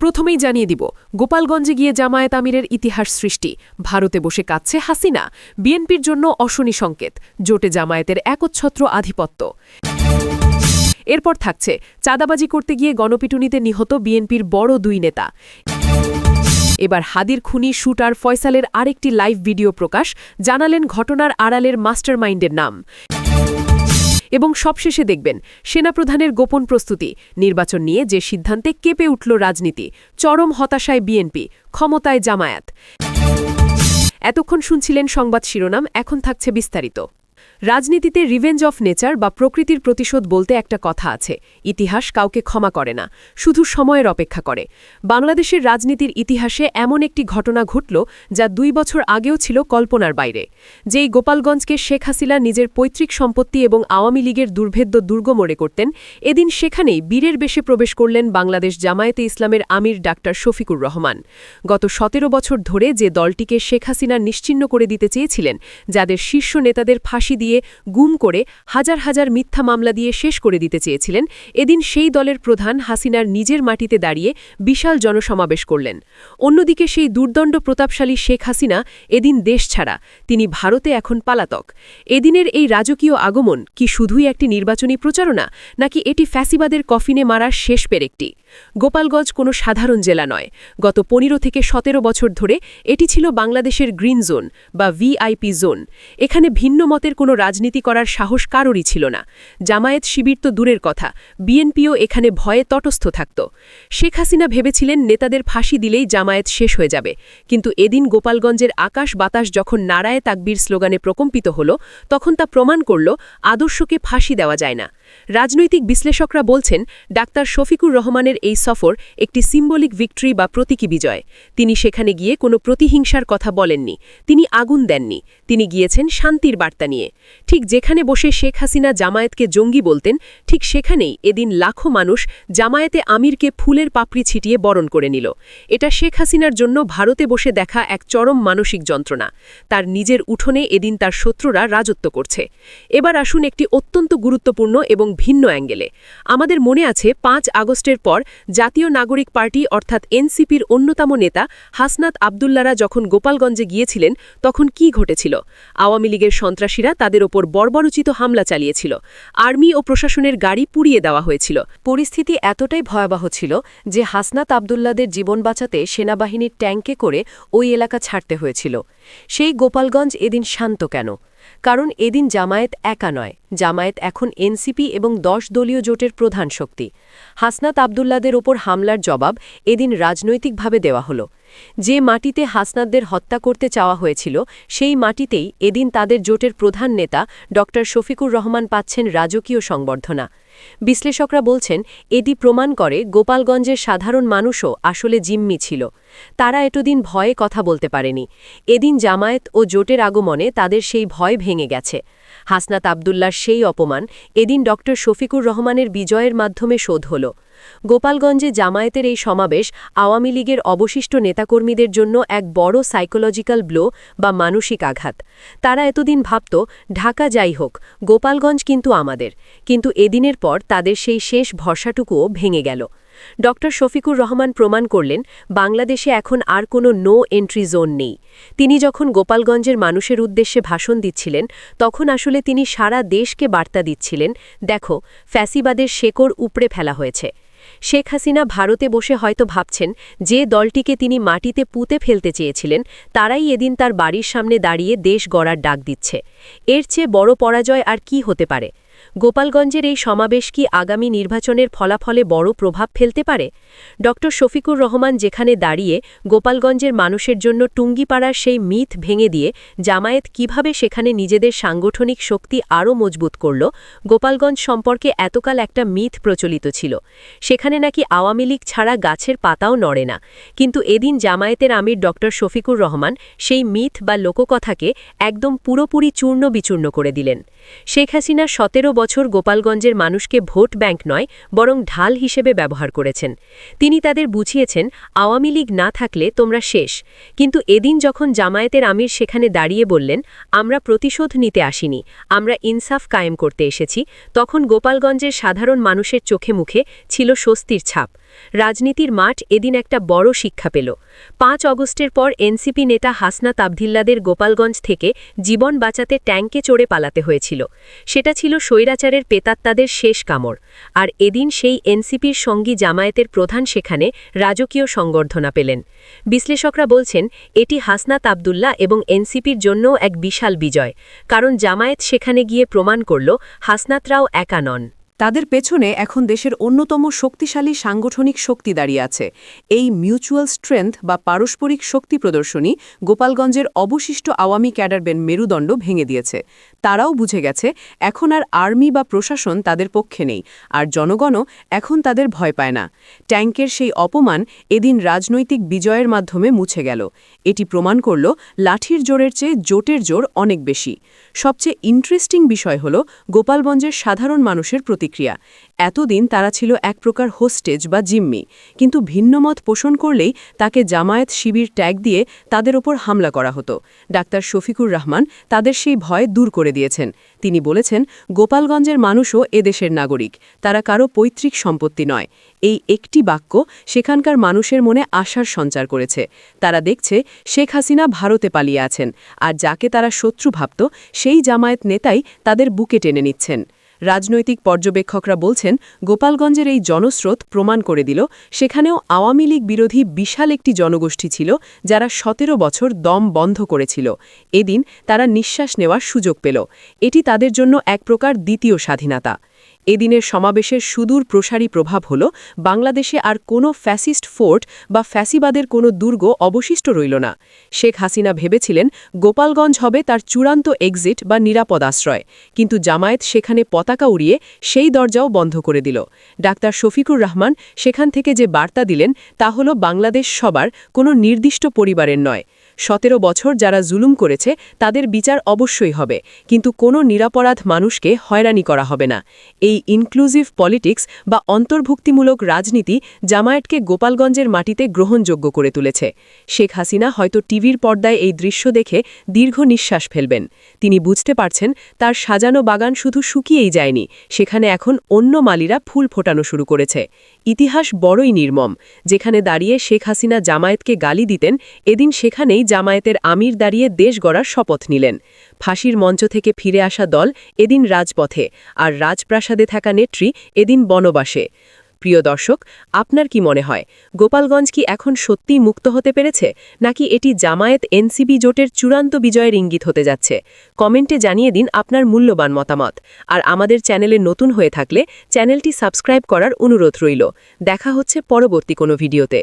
প্রথমেই জানিয়ে দিব, গোপালগঞ্জে গিয়ে জামায়াত আমিরের ইতিহাস সৃষ্টি, ভারতে বসে কাঁদছে হাসিনা, বিএনপির জন্য অশনি সংকেত, জোটে জামায়াতের একচ্ছত্র আধিপত্য। এরপর থাকছে চাঁদাবাজি করতে গিয়ে গণপিটুনিতে নিহত বিএনপির বড় দুই নেতা। এবার হাদির খুনি শুটার ফয়সালের আরেকটি লাইভ ভিডিও প্রকাশ, জানালেন ঘটনার আড়ালের মাস্টারমাইন্ডের নাম। এবং সবশেষে দেখবেন সেনাপ্রধানের গোপন প্রস্তুতি, নির্বাচন নিয়ে যে সিদ্ধান্তে কেঁপে উঠল রাজনীতি, চরম হতাশায় বিএনপি, ক্ষমতায় জামায়াত। এতক্ষণ শুনছিলেন সংবাদ শিরোনাম, এখন থাকছে বিস্তারিত। রাজনীতিতে রিভেঞ্জ অফ নেচার বা প্রকৃতির প্রতিশোধ বলতে একটা কথা আছে। ইতিহাস কাউকে ক্ষমা করে না, শুধু সময়ের অপেক্ষা করে। বাংলাদেশের রাজনীতির ইতিহাসে এমন একটি ঘটনা ঘটল যা 2 বছর আগেও ছিল কল্পনার বাইরে। যেই গোপালগঞ্জকে শেখ হাসিনা নিজের পৈতৃক সম্পত্তি এবং আওয়ামী লীগের দুর্ভেদ্য দুর্গ মনে করতেন, এদিন সেখানেই বীরের বেশে প্রবেশ করলেন বাংলাদেশ জামায়াতে ইসলামের আমির ডাক্তার শফিকুর রহমান। গত 17 বছর ধরে যে দলটিকে শেখ হাসিনা নিশ্চিহ্ন করে দিতে চেয়েছিলেন, যাদের শীর্ষ নেতাদের ফাঁসি দিয়ে গুম করে হাজার হাজার মিথ্যা মামলা দিয়ে শেষ করে দিতে চেয়েছিলেন, এদিন সেই দলের প্রধান হাসিনার নিজের মাটিতে দাঁড়িয়ে বিশাল জনসমাবেশ করলেন। অন্যদিকে সেই দুর্দণ্ড প্রতাপশালী শেখ হাসিনা এদিন দেশ ছাড়া, তিনি ভারতে এখন পালাতক। এদিনের এই রাজকীয় আগমন কি শুধুই একটি নির্বাচনী প্রচারণা, নাকি এটি ফ্যাসিবাদের কফিনে মারার শেষ পেরেকটি? গোপালগঞ্জ কোনো সাধারণ জেলা নয়। গত 15 থেকে 17 বছর ধরে এটি ছিল বাংলাদেশের গ্রিন জোন বা ভিআইপি জোন। এখানে ভিন্ন মতের কোনো রাজনীতি করার সাহস কারোরই ছিল না। জামায়াত শিবির তো দূরের কথা, বিএনপিও এখানে ভয়ে তটস্থ থাকত। শেখ হাসিনা ভেবেছিলেন নেতাদের ফাঁসি দিলেই জামায়াত শেষ হয়ে যাবে, কিন্তু এদিন গোপালগঞ্জের আকাশ বাতাস যখন নারায়ে তাকবীর স্লোগানে প্রকম্পিত হল, তখন তা প্রমাণ করল আদর্শকে ফাঁসি দেওয়া যায় না। রাজনৈতিক বিশ্লেষকরা বলছেন, ডাক্তার শফিকুর রহমানের এই সফর একটি সিম্বলিক ভিক্টরি বা প্রতীকী বিজয়। তিনি সেখানে গিয়ে কোনো প্রতিহিংসার কথা বলেননি, তিনি আগুন দেননি, তিনি গিয়েছেন শান্তির বার্তা নিয়ে। ঠিক যেখানে বসে শেখ হাসিনা জামায়াতকে জঙ্গি বলতেন, ঠিক সেখানেই এদিন লাখো মানুষ জামায়াতে আমিরকে ফুলের পাপড়ি ছিটিয়ে বরণ করে নিল। এটা শেখ হাসিনার জন্য ভারতে বসে দেখা এক চরম মানসিক যন্ত্রণা। তার নিজের উঠোনে এদিন তার শত্রুরা রাজত্ব করছে। এবার আসুন একটি অত্যন্ত গুরুত্বপূর্ণ এবং ভিন্ন অ্যাঙ্গেলে। আমাদের মনে আছে 5 আগস্টের পর জাতীয় নাগরিক পার্টি অর্থাৎ এনসিপির অন্যতম নেতা হাসনাত আবদুল্লারা যখন গোপালগঞ্জে গিয়েছিলেন, তখন কি ঘটেছিল? আওয়ামী লীগের সন্ত্রাসীরা তাদের ওপর বর্বরোচিত হামলা চালিয়েছিল। আর্মি ও প্রশাসনের গাড়ি পুড়িয়ে দেওয়া হয়েছিল। পরিস্থিতি এতটাই ভয়াবহ ছিল যে হাসনাত আবদুল্লাদের জীবন বাঁচাতে সেনাবাহিনীর ট্যাঙ্কে করে ওই এলাকা ছাড়তে হয়েছিল। সেই গোপালগঞ্জ এদিন শান্ত কেন? কারণ এদিন জামায়াত একা নয়, জামায়াত এখন এনসিপি এবং 10 দলীয় জোটের প্রধান শক্তি। হাসনাত আবদুল্লাদের ওপর হামলার জবাব এদিন রাজনৈতিকভাবে দেওয়া হলো। যে মাটিতে হাসনাতদের হত্যা করতে চাওয়া হয়েছিল, সেই মাটিতেই এদিন তাদের জোটের প্রধান নেতা ডক্টর শফিকুর রহমান পাচ্ছেন রাজকীয় সংবর্ধনা। বিশ্লেষকরা বলছেন, এটি প্রমাণ করে গোপালগঞ্জের সাধারণ মানুষও আসলে জিম্মি ছিল। তারা এতদিন ভয়ে কথা বলতে পারেনি। এদিন জামায়াত ও জোটের আগমনে তাদের সেই ভয় ভেঙে গেছে। হাসনাত আবদুল্লার সেই অপমান এদিন ডক্টর শফিকুর রহমানের বিজয়ের মাধ্যমে শোধ হল। গোপালগঞ্জে জামায়াতের এই সমাবেশ আওয়ামী লীগের অবশিষ্ট নেতাকর্মীদের জন্য এক বড় সাইকোলজিক্যাল ব্লো বা মানসিক আঘাত। তারা এতদিন ভাবত, ঢাকা যাই হোক, গোপালগঞ্জ কিন্তু আমাদের। কিন্তু এদিনের পর তাদের সেই শেষ ভরসাটুকুও ভেঙে গেল। ডক্টর শফিকুর রহমান প্রমাণ করলেন, বাংলাদেশে এখন আর কোনো নো এন্ট্রি জোন নেই। তিনি যখন গোপালগঞ্জের মানুষের উদ্দেশ্যে ভাষণ দিচ্ছিলেন, তখন আসলে তিনি সারা দেশকে বার্তা দিচ্ছিলেন, দেখো, ফ্যাসিবাদের শেকড় উপড়ে ফেলা হয়েছে। শেখ হাসিনা ভারতে বসে হয়তো ভাবছেন, যে দলটিকে তিনি মাটিতে পুঁতে ফেলতে চেয়েছিলেন, তারাই এদিন তার বাড়ির সামনে দাঁড়িয়ে দেশ গড়ার ডাক দিচ্ছে। এর চেয়ে বড় পরাজয় আর কি হতে পারে? গোপালগঞ্জের এই সমাবেশ কি আগামী নির্বাচনের ফলাফলে বড় প্রভাব ফেলতে পারে? ডক্টর শফিকুর রহমান যেখানে দাঁড়িয়ে গোপালগঞ্জের মানুষের জন্য টুঙ্গিপাড়ার সেই মিথ ভেঙে দিয়ে জামায়াত কিভাবে সেখানে নিজেদের সাংগঠনিক শক্তি আরও মজবুত করল। গোপালগঞ্জ সম্পর্কে এতকাল একটা মিথ প্রচলিত ছিল, সেখানে নাকি আওয়ামী লীগ ছাড়া গাছের পাতাও নড়ে না। কিন্তু এদিন জামায়াতের আমির ডক্টর শফিকুর রহমান সেই মিথ বা লোককথাকে একদম পুরোপুরি চূর্ণ বিচূর্ণ করে দিলেন। শেখ হাসিনা 17 বছর গোপালগঞ্জের মানুষকে ভোট ব্যাংক নয়, বরং ঢাল হিসেবে ব্যবহার করেছেন। তিনি তাদের বুঝিয়েছেন, আওয়ামী লীগ না থাকলে তোমরা শেষ। কিন্তু এদিন যখন জামায়াতের আমির সেখানে দাঁড়িয়ে বললেন, আমরা প্রতিশোধ নিতে আসিনি, আমরা ইনসাফ কায়েম করতে এসেছি, তখন গোপালগঞ্জের সাধারণ মানুষের চোখে মুখে ছিল স্বস্তির ছাপ। রাজনীতির মাঠ এদিন একটা বড় শিক্ষা পেল। ৫ অগস্টের পর এনসিপি নেতা হাসনাত আবদুল্লাদের গোপালগঞ্জ থেকে জীবন বাঁচাতে ট্যাঙ্কে চড়ে পালাতে হয়েছিল। সেটা ছিল স্বৈরাচারের পেতাত্তাদের শেষ কামড়। আর এদিন সেই এনসিপির সঙ্গী জামায়াতের প্রধান সেখানে রাজকীয় সংবর্ধনা পেলেন। বিশ্লেষকরা বলছেন এটি হাসনাত আবদুল্লাহ এবং এনসিপির জন্যও এক বিশাল বিজয়, কারণ জামায়াত সেখানে গিয়ে প্রমাণ করল হাসনাতরাও একা নন। তাদের পেছনে এখন দেশের অন্যতম শক্তিশালী সাংগঠনিক শক্তি দাঁড়িয়ে আছে। এই মিউচুয়াল স্ট্রেংথ বা পারস্পরিক শক্তি প্রদর্শনী গোপালগঞ্জের অবশিষ্ট আওয়ামী ক্যাডারবেন মেরুদণ্ড ভেঙে দিয়েছে। তারাও বুঝে গেছে এখন আর আর্মি বা প্রশাসন তাদের পক্ষে নেই, আর জনগণও এখন তাদের ভয় পায় না। ট্যাঙ্কের সেই অপমান এদিন রাজনৈতিক বিজয়ের মাধ্যমে মুছে গেল। এটি প্রমাণ করল লাঠির জোরের চেয়ে জোটের জোর অনেক বেশি। সবচেয়ে ইন্টারেস্টিং বিষয় হল গোপালগঞ্জের সাধারণ মানুষের প্রতিক্রিয়া। এতদিন তারা ছিল এক প্রকার হোস্টেজ বা জিম্মি, কিন্তু ভিন্নমত পোষণ করলেই তাকে জামায়াত শিবির ট্যাগ দিয়ে তাদের ওপর হামলা করা হতো। ডাক্তার শফিকুর রহমান তাদের সেই ভয় দূর করে দিয়েছেন। তিনি বলেছেন, গোপালগঞ্জের মানুষও এদেশের নাগরিক, তারা কারো পৈতৃক সম্পত্তি নয়। এই একটি বাক্য সেখানকার মানুষের মনে আশার সঞ্চার করেছে। তারা দেখছে শেখ হাসিনা ভারতে পালিয়ে আছেন, আর যাকে তারা শত্রু ভাবত সেই জামায়াত নেতাই তাদের বুকে টেনে নিচ্ছেন। রাজনৈতিক পর্যবেক্ষকরা বলছেন গোপালগঞ্জের এই জনস্রোত প্রমাণ করে দিল সেখানেও আওয়ামী লীগ বিরোধী বিশাল একটি জনগোষ্ঠী ছিল যারা ১৭ বছর দম বন্ধ করেছিল। এদিন তারা নিঃশ্বাস নেওয়ার সুযোগ পেল। এটি তাদের জন্য এক প্রকার দ্বিতীয় স্বাধীনতা। এদিনের সমাবেশের সুদূর প্রসারী প্রভাব হল বাংলাদেশে আর কোনো ফ্যাসিস্ট ফোর্ট বা ফ্যাসিবাদের কোনো দুর্গ অবশিষ্ট রইল না। শেখ হাসিনা ভেবেছিলেন গোপালগঞ্জ হবে তার চূড়ান্ত এক্সিট বা নিরাপদ আশ্রয়, কিন্তু জামায়াত সেখানে পতাকা উড়িয়ে সেই দরজাও বন্ধ করে দিল। ডাক্তার শফিকুর রহমান সেখান থেকে যে বার্তা দিলেন তা হল বাংলাদেশ সবার, কোনো নির্দিষ্ট পরিবারের নয়। ১৭ বছর যারা জুলুম করেছে তাদের বিচার অবশ্যই হবে, কিন্তু কোনো নিরাপরাধ মানুষকে হয়রানি করা হবে না। এই ইনক্লুসিভ পলিটিক্স বা অন্তর্ভুক্তিমূলক রাজনীতি জামায়াতকে গোপালগঞ্জের মাটিতে গ্রহণযোগ্য করে তুলেছে। শেখ হাসিনা হয়তো টিভির পর্দায় এই দৃশ্য দেখে দীর্ঘ নিঃশ্বাস ফেলবেন। তিনি বুঝতে পারছেন তার সাজানো বাগান শুধু শুকিয়েই যায়নি, সেখানে এখন অন্য মালিরা ফুল ফোটানো শুরু করেছে। ইতিহাস বড়ই নির্মম। যেখানে দাঁড়িয়ে শেখ হাসিনা জামায়াতকে গালি দিতেন, এদিন সেখানেই জামায়াতের আমির দাঁড়িয়ে দেশ গড়ার শপথ নিলেন। ফাঁসির মঞ্চ থেকে ফিরে আসা দল এদিন রাজপথে, আর রাজপ্রাসাদে থাকা নেত্রী এদিন বনবাসে। প্রিয় দর্শক, আপনার কি মনে হয় গোপালগঞ্জ কি এখন সত্যিই মুক্ত হতে পেরেছে, নাকি এটি জামায়াত এনসিপি জোটের চূড়ান্ত বিজয়ের ইঙ্গিত হতে যাচ্ছে? কমেন্টে জানিয়ে দিন আপনার মূল্যবান মতামত। আর আমাদের চ্যানেলে নতুন হয়ে থাকলে চ্যানেলটি সাবস্ক্রাইব করার অনুরোধ রইল। দেখা হচ্ছে পরবর্তী কোনো ভিডিওতে।